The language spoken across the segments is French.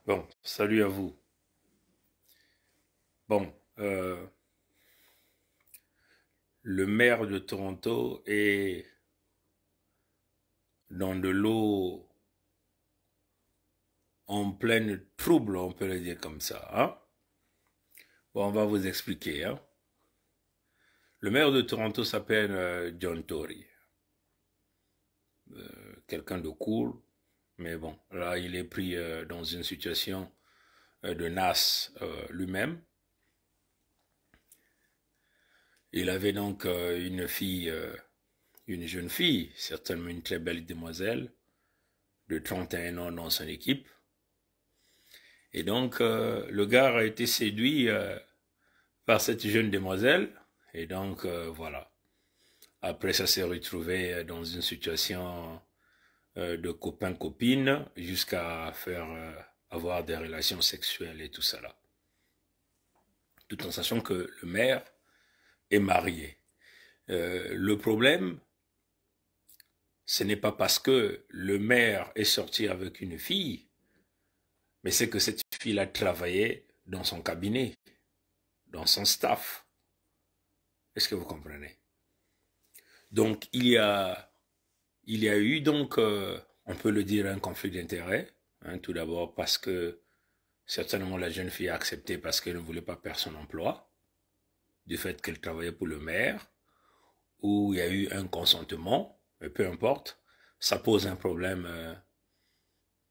Bon, salut à vous. Bon, le maire de Toronto est dans de l'eau en pleine trouble, on peut le dire comme ça. Hein? Bon, on va vous expliquer. Hein? Le maire de Toronto s'appelle John Tory. Quelqu'un de cool, mais bon, là, il est pris dans une situation de NAS lui-même. Il avait donc une fille, une jeune fille, certainement une très belle demoiselle, de 31 ans dans son équipe. Et donc, le gars a été séduit par cette jeune demoiselle. Et donc, voilà. Après, ça s'est retrouvé dans une situation de copain-copine jusqu'à faire avoir des relations sexuelles et tout ça là. Tout en sachant que le maire est marié. Le problème, ce n'est pas parce que le maire est sorti avec une fille, mais c'est que cette fille a travaillé dans son cabinet, dans son staff. Est-ce que vous comprenez? Donc, il y a eu donc, on peut le dire, un conflit d'intérêts. Hein, tout d'abord parce que certainement la jeune fille a accepté parce qu'elle ne voulait pas perdre son emploi, du fait qu'elle travaillait pour le maire, où il y a eu un consentement, mais peu importe, ça pose un problème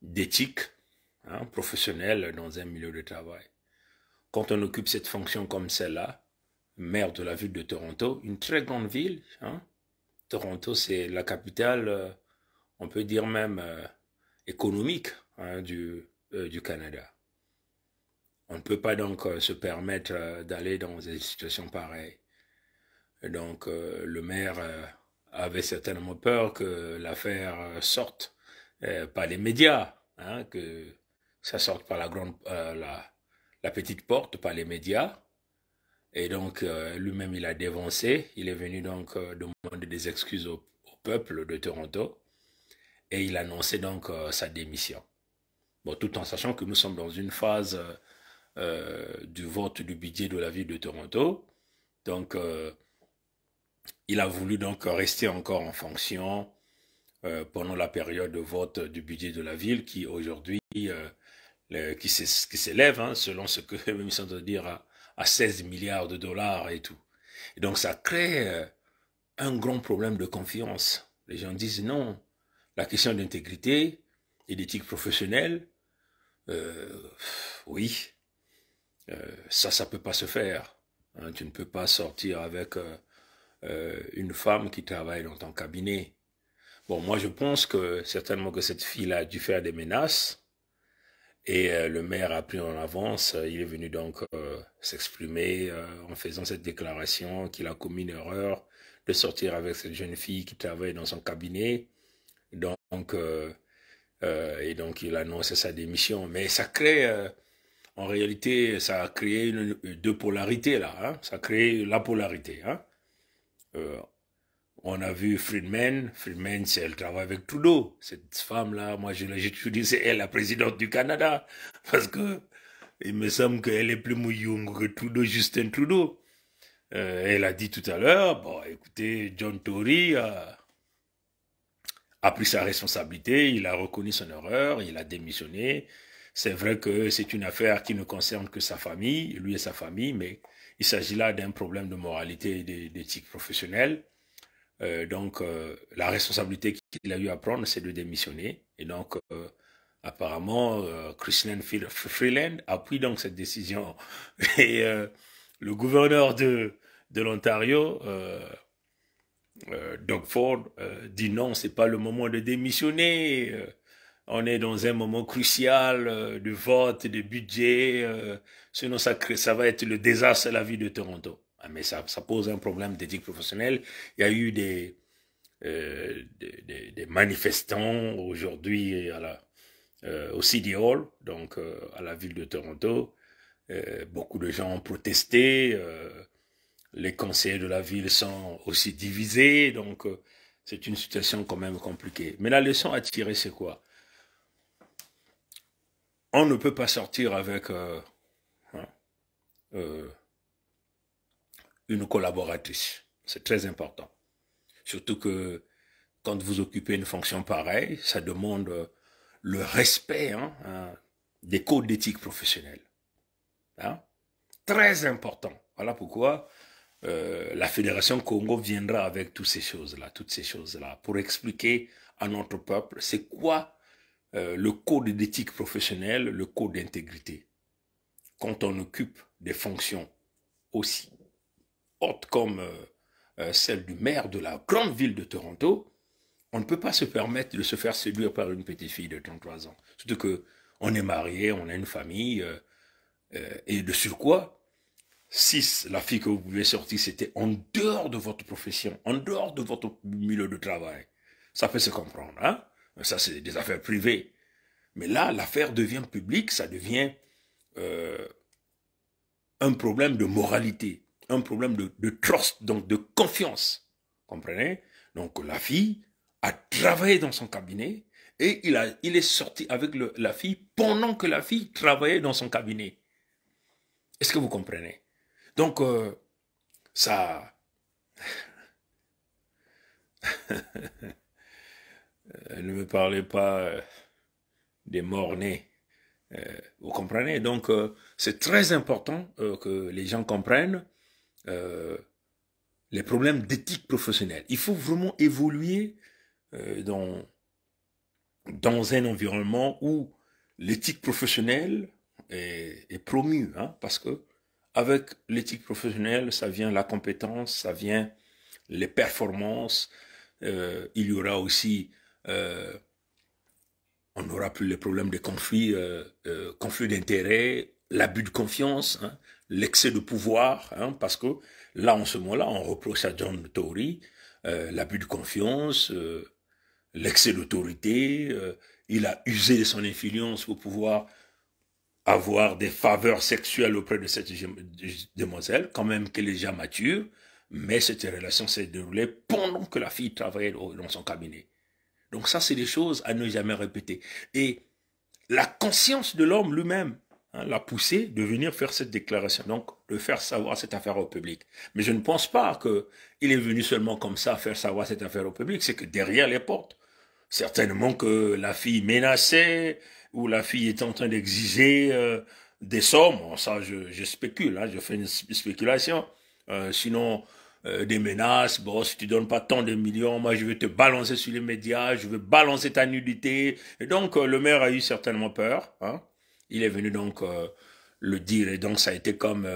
d'éthique professionnelle dans un milieu de travail. Quand on occupe cette fonction comme celle-là, maire de la ville de Toronto, une très grande ville, hein, Toronto, c'est la capitale, on peut dire même économique hein, du Canada. On ne peut pas donc se permettre d'aller dans des situations pareilles. Et donc, le maire avait certainement peur que l'affaire sorte par les médias, hein, que ça sorte par la petite porte, par les médias. Et donc, lui-même, il a dévancé. Il est venu donc demander des excuses au peuple de Toronto. Et il annonçait donc sa démission. Bon, tout en sachant que nous sommes dans une phase du vote du budget de la ville de Toronto. Donc, il a voulu donc rester encore en fonction pendant la période de vote du budget de la ville qui aujourd'hui qui s'élève, hein, selon ce que même sont de dire, à 16 milliards de dollars et tout. Et donc, ça crée un grand problème de confiance. Les gens disent non, la question d'intégrité et d'éthique professionnelle, euh, oui, ça peut pas se faire. Hein, tu ne peux pas sortir avec une femme qui travaille dans ton cabinet. Bon, moi, je pense que certainement que cette fille-là a dû faire des menaces et le maire a pris en avance. Il est venu donc s'exprimer en faisant cette déclaration qu'il a commis une erreur de sortir avec cette jeune fille qui travaille dans son cabinet. Donc, et donc, il annonce sa démission. Mais ça crée, en réalité, ça a créé deux polarités là. Hein? Ça a créé la polarité. Hein? Euh, on a vu Friedman. Friedman, elle travaille avec Trudeau. Cette femme-là, moi, j'ai toujours dit, c'est elle la présidente du Canada. Parce que il me semble qu'elle est plus mouillongue que Trudeau, Justin Trudeau. Elle a dit tout à l'heure, bon, écoutez, John Tory a pris sa responsabilité, il a reconnu son erreur, il a démissionné. C'est vrai que c'est une affaire qui ne concerne que sa famille, lui et sa famille, mais il s'agit là d'un problème de moralité et d'éthique professionnelle. Donc, la responsabilité qu'il a eu à prendre, c'est de démissionner. Et donc, apparemment, Christian Freeland a pris donc cette décision. Et le gouverneur de l'Ontario, Doug Ford, dit non, c'est pas le moment de démissionner. On est dans un moment crucial de vote, de budget. Sinon, ça va être le désastre à la vie de Toronto. Ah, mais ça pose un problème d'éthique professionnelle. Il y a eu des manifestants aujourd'hui au City Hall, donc à la ville de Toronto. Beaucoup de gens ont protesté. Les conseillers de la ville sont aussi divisés. Donc, c'est une situation quand même compliquée. Mais la leçon à tirer, c'est quoi? on ne peut pas sortir avec hein, euh, une collaboratrice. C'est très important. Surtout que quand vous occupez une fonction pareille, ça demande le respect des codes d'éthique professionnelle. Hein? Très important. Voilà pourquoi la Fédération Congo viendra avec toutes ces choses-là, pour expliquer à notre peuple c'est quoi le code d'éthique professionnelle, le code d'intégrité. Quand on occupe des fonctions aussi hautes comme celle du maire de la grande ville de Toronto, on ne peut pas se permettre de se faire séduire par une petite fille de 33 ans. Surtout qu'on est marié, on a une famille, et de surcroît, si la fille que vous pouvez sortir, c'était en dehors de votre profession, en dehors de votre milieu de travail, ça peut se comprendre, hein? Ça, c'est des affaires privées. Mais là, l'affaire devient publique, ça devient un problème de moralité, un problème de trust, donc de confiance. Comprenez? Donc la fille a travaillé dans son cabinet et il est sorti avec la fille pendant que la fille travaillait dans son cabinet. Est-ce que vous comprenez? Donc, ça... ne me parlez pas des morts-nés. Vous comprenez? Donc, c'est très important que les gens comprennent les problèmes d'éthique professionnelle. Il faut vraiment évoluer dans un environnement où l'éthique professionnelle est promue, hein, parce que avec l'éthique professionnelle, ça vient la compétence, ça vient les performances, il y aura aussi, on n'aura plus les problèmes de conflits d'intérêts, l'abus de confiance, hein, l'excès de pouvoir, hein, parce que là, en ce moment-là, on reproche à John Tory l'abus de confiance, l'excès d'autorité, il a usé de son influence pour pouvoir avoir des faveurs sexuelles auprès de cette demoiselle, quand même qu'elle est déjà mature, mais cette relation s'est déroulée pendant que la fille travaillait dans son cabinet. Donc ça, c'est des choses à ne jamais répéter. Et la conscience de l'homme lui-même l'a poussé de venir faire cette déclaration, donc de faire savoir cette affaire au public. Mais je ne pense pas qu'il est venu seulement comme ça faire savoir cette affaire au public, c'est que derrière les portes, certainement que la fille menaçait, ou la fille est en train d'exiger des sommes. Bon, ça, je spécule, hein, je fais une spéculation. Sinon, des menaces, bon, si tu donnes pas tant de millions, moi je vais te balancer sur les médias, je vais balancer ta nudité. Et donc, le maire a eu certainement peur. Hein. Il est venu donc le dire, et donc ça a été comme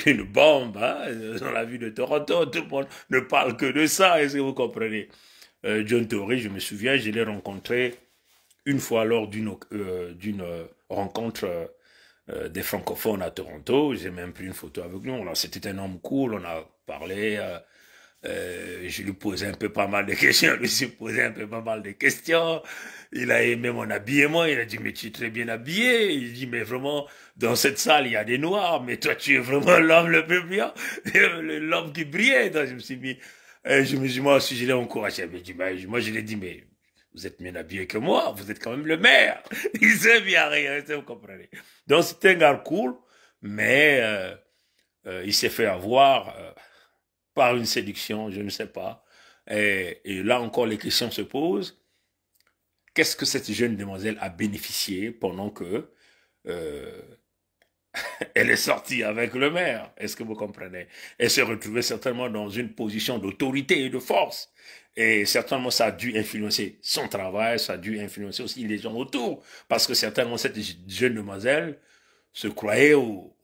une bombe hein, dans la ville de Toronto. Tout le monde ne parle que de ça, est-ce que vous comprenez? John Tory, je me souviens, je l'ai rencontré une fois lors d'une rencontre des francophones à Toronto. J'ai même pris une photo avec nous. C'était un homme cool, on a parlé. Je lui posais un peu pas mal de questions, lui s'est posé un peu pas mal de questions. Il a aimé mon habillement, il a dit mais tu es très bien habillé. Il dit mais vraiment dans cette salle il y a des noirs, mais toi tu es vraiment l'homme le plus brillant, l'homme qui brillait. Donc, je me suis mis, moi aussi je l'ai encouragé. Moi je l'ai dit mais vous êtes mieux habillé que moi, vous êtes quand même le maire. Il sait bien rien, vous comprenez. Donc c'est un gars cool, mais il s'est fait avoir par une séduction, je ne sais pas. Et là encore, les questions se posent. Qu'est-ce que cette jeune demoiselle a bénéficié pendant que elle est sortie avec le maire? Est-ce que vous comprenez? Elle s'est retrouvée certainement dans une position d'autorité et de force. Et certainement, ça a dû influencer son travail, ça a dû influencer aussi les gens autour. Parce que certainement, cette jeune demoiselle se croyait au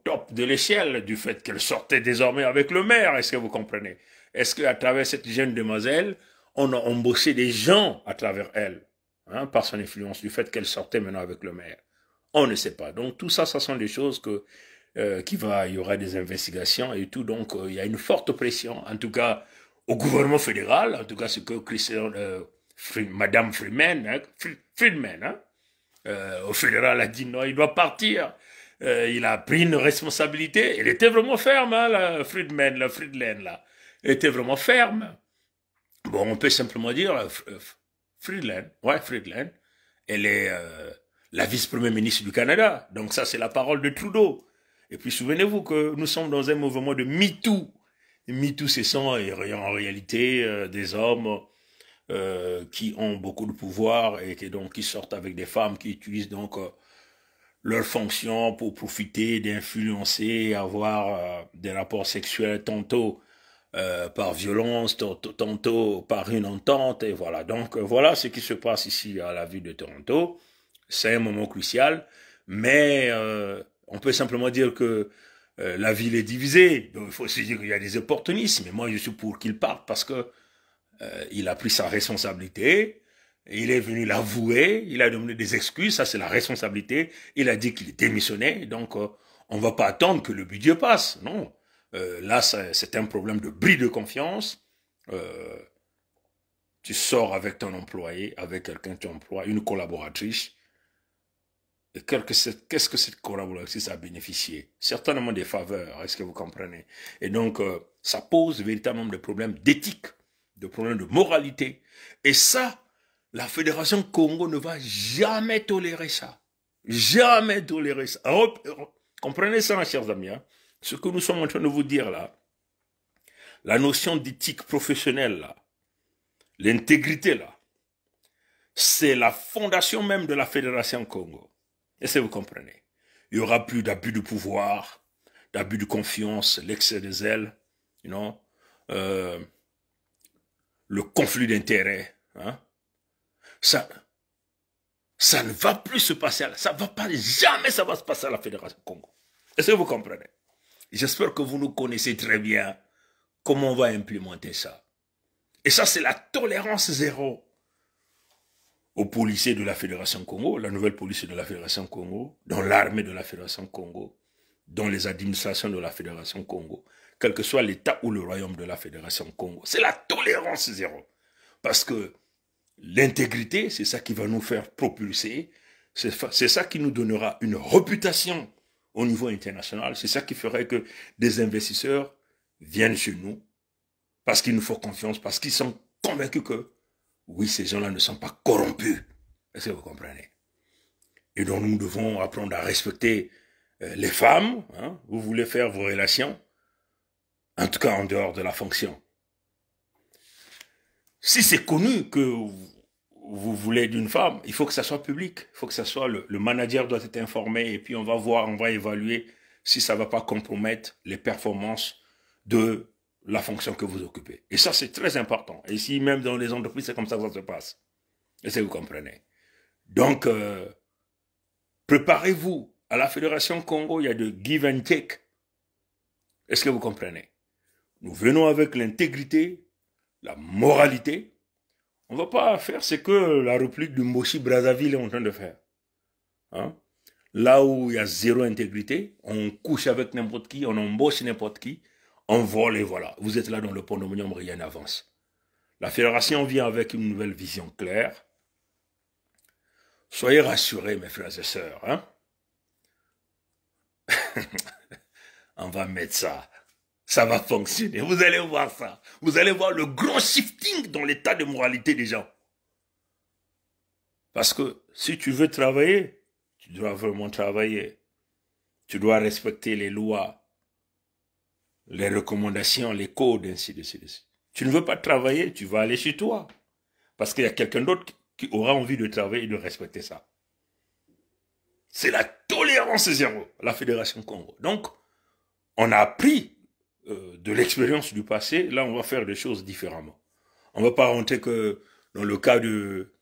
top de l'échelle du fait qu'elle sortait désormais avec le maire. Est-ce que vous comprenez? Est-ce qu'à travers cette jeune demoiselle, on a embauché des gens à travers elle, hein, par son influence, du fait qu'elle sortait maintenant avec le maire? On ne sait pas. Donc tout ça, ce sont des choses il y aura des investigations et tout. Donc il y a une forte pression, en tout cas au gouvernement fédéral, en tout cas ce que Madame Freeman, hein, au fédéral a dit non, il doit partir. Il a pris une responsabilité. Il était vraiment ferme, hein, la Friedland, là. Il était vraiment ferme. Bon, on peut simplement dire Friedland, elle est la vice-première ministre du Canada. Donc ça, c'est la parole de Trudeau. Et puis souvenez-vous que nous sommes dans un mouvement de MeToo. MeToo, ce sont en réalité des hommes qui ont beaucoup de pouvoir et qui sortent avec des femmes qui utilisent donc leur fonction pour profiter, d'influencer, avoir des rapports sexuels tantôt par violence, tantôt par une entente, et voilà. Donc voilà ce qui se passe ici à la ville de Toronto. C'est un moment crucial, mais on peut simplement dire que la ville est divisée. Donc il faut aussi dire qu'il y a des opportunistes, mais moi je suis pour qu'il parte parce que il a pris sa responsabilité, il est venu l'avouer, il a donné des excuses, ça c'est la responsabilité, il a dit qu'il démissionnait, donc on va pas attendre que le budget passe, non. Là, c'est un problème de bris de confiance. Tu sors avec ton employé, avec quelqu'un que tu emploies, une collaboratrice, et qu'est-ce que cette collaboratrice a bénéficié? Certainement des faveurs, est-ce que vous comprenez? Et donc, ça pose véritablement des problèmes d'éthique, des problèmes de moralité. Et ça, la Fédération Congo ne va jamais tolérer ça. Jamais tolérer ça. Alors, comprenez ça, mes chers amis. Hein? Ce que nous sommes en train de vous dire là, la notion d'éthique professionnelle là, l'intégrité là, c'est la fondation même de la Fédération Congo. Est-ce que vous comprenez? Il n'y aura plus d'abus de pouvoir, d'abus de confiance, l'excès de zèle, you know, le conflit d'intérêts. Hein? Ça ne va plus se passer, ça va pas, jamais ça va se passer à la Fédération Congo. Est-ce que vous comprenez? J'espère que vous nous connaissez très bien comment on va implémenter ça. Et ça, c'est la tolérance zéro. Aux policiers de la Fédération Congo, la nouvelle police de la Fédération Congo, dans l'armée de la Fédération Congo, dans les administrations de la Fédération Congo, quel que soit l'État ou le royaume de la Fédération Congo. C'est la tolérance zéro. Parce que l'intégrité, c'est ça qui va nous faire propulser, c'est ça qui nous donnera une réputation au niveau international, c'est ça qui ferait que des investisseurs viennent chez nous, parce qu'ils nous font confiance, parce qu'ils sont convaincus que oui, ces gens-là ne sont pas corrompus. Est-ce que vous comprenez? Et donc nous devons apprendre à respecter les femmes. Hein? Vous voulez faire vos relations, en tout cas en dehors de la fonction. Si c'est connu que vous voulez d'une femme, il faut que ça soit public. Il faut que ça soit le manager doit être informé et puis on va voir, on va évaluer si ça ne va pas compromettre les performances de la fonction que vous occupez. Et ça, c'est très important. Et ici, même dans les entreprises, c'est comme ça que ça se passe. Est-ce que vous comprenez? Donc, préparez-vous. À la Fédération Congo, il y a de give and take. Est-ce que vous comprenez? Nous venons avec l'intégrité, la moralité. On ne va pas faire ce que la République du Moshi-Brazzaville est en train de faire. Hein? Là où il y a zéro intégrité, on couche avec n'importe qui, on embauche n'importe qui, on vole et voilà. Vous êtes là dans le pandémonium, rien n'avance. La fédération vient avec une nouvelle vision claire. Soyez rassurés, mes frères et sœurs. Hein? On va mettre ça. Ça va fonctionner. Vous allez voir ça. Vous allez voir le grand shifting dans l'état de moralité des gens. Parce que si tu veux travailler, tu dois vraiment travailler. Tu dois respecter les lois, les recommandations, les codes, ainsi de suite. Tu ne veux pas travailler, tu vas aller chez toi. Parce qu'il y a quelqu'un d'autre qui aura envie de travailler et de respecter ça. C'est la tolérance zéro, la Fédération Congo. Donc, on a appris de l'expérience du passé. Là, on va faire des choses différemment. On ne va pas rentrer que dans le cas de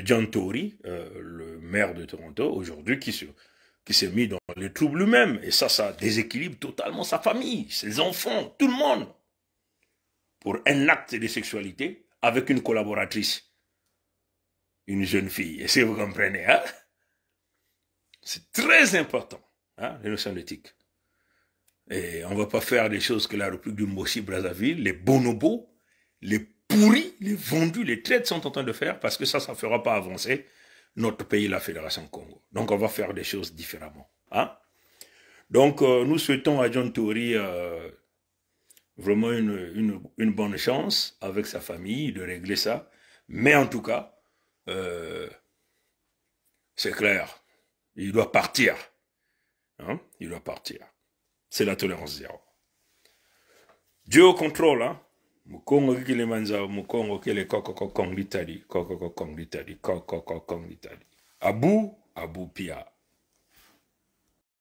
John Tory, le maire de Toronto, aujourd'hui, qui s'est mis dans les troubles lui-même. Et ça déséquilibre totalement sa famille, ses enfants, tout le monde. Pour un acte de sexualité avec une collaboratrice. Une jeune fille. Est-ce que vous comprenez? Hein? C'est très important, hein, les notions d'éthique. Et on ne va pas faire des choses que la République du Moshi-Brazzaville, les bonobos, les pourris, les vendus, les traites sont en train de faire parce que ça ne fera pas avancer notre pays, la Fédération Congo. Donc on va faire des choses différemment. Hein? Donc nous souhaitons à John Tory vraiment une bonne chance avec sa famille de régler ça. Mais en tout cas, C'est clair. Il doit partir. Hein? Il doit partir. C'est la tolérance zéro. Dieu au contrôle, hein? Mukongo kile manza, mukongo kile koko kong litali, koko kong litali, koko kong litali. Abu Pia.